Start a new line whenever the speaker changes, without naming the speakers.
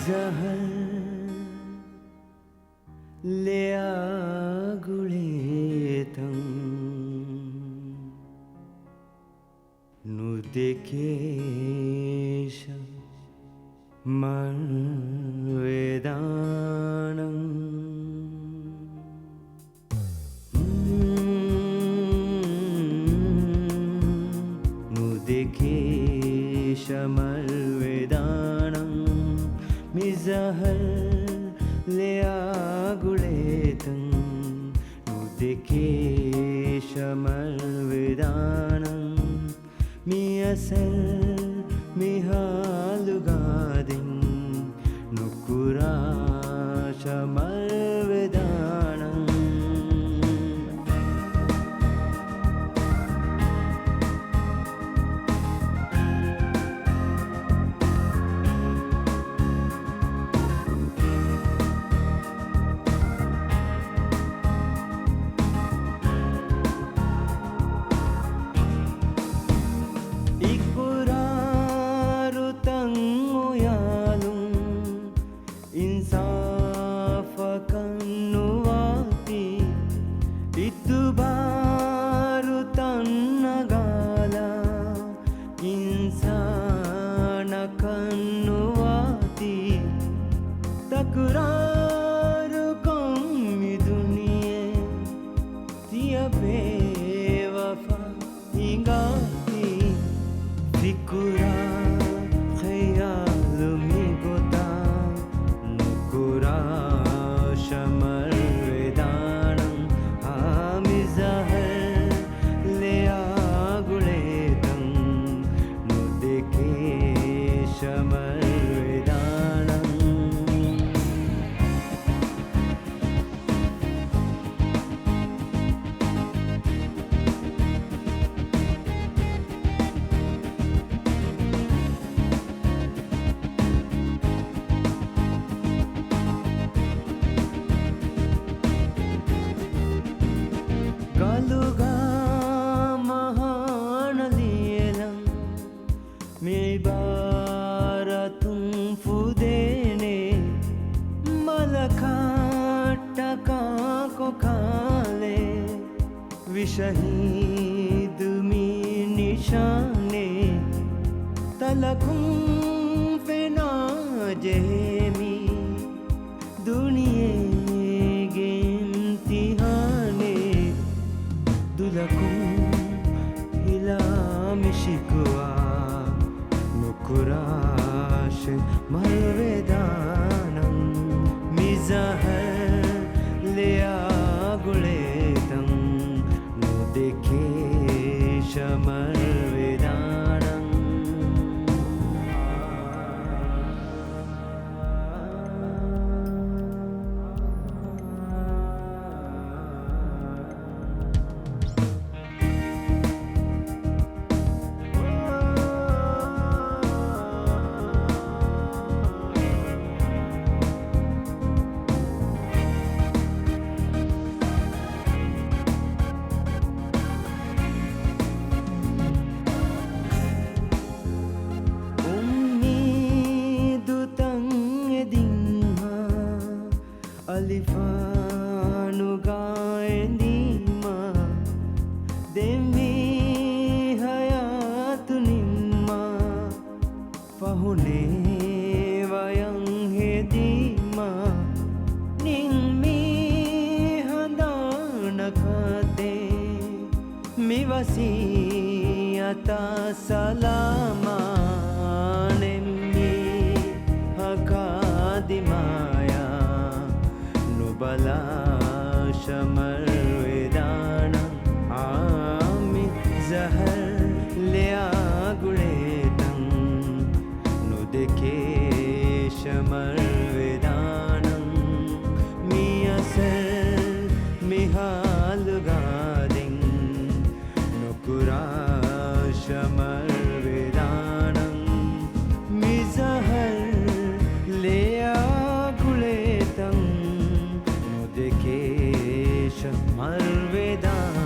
जहर ले आगुळेतं नुदेकेश मर्वेदानं नुदेकेश मर्वेदानं मिजहर ले आगुळेतं नुदेकेश मर्वेदानं मी असल मी हालुगादिं नुकुराश मर्वेदानं तकरार कौमी दुनिये तिया बेवफा हिंगाती फिकुरा ख्याल में गोता नुकुराश मर्वेदानं हामी जहर ले आगुळेतं नुदेकेश मर्वेदानं galuga mahanaliyelam me baratun fudene malakatta ka ko khale vishahid mi nishane talakum fena jemi duniye gintihane दुलकुं हिलामी शिकवा नुकुराश मर्वेदानं मिजहर ले आगुळेतं नुदेकेश मर्वेदानं alifanu gaendima demi hayatu nimma pahune wayang hedima nimmi handana kate miwasi ata salama nemmi hakadimaya बलाश मर्वेदानं हामी जहर ले आगुळेतं नुदेकेश मर्वेदानं मी असल मी हालुगादिं नुकुराश मर्वेदानं मी जहर ले आगुळेतं नुदेकेश मर्वेदानं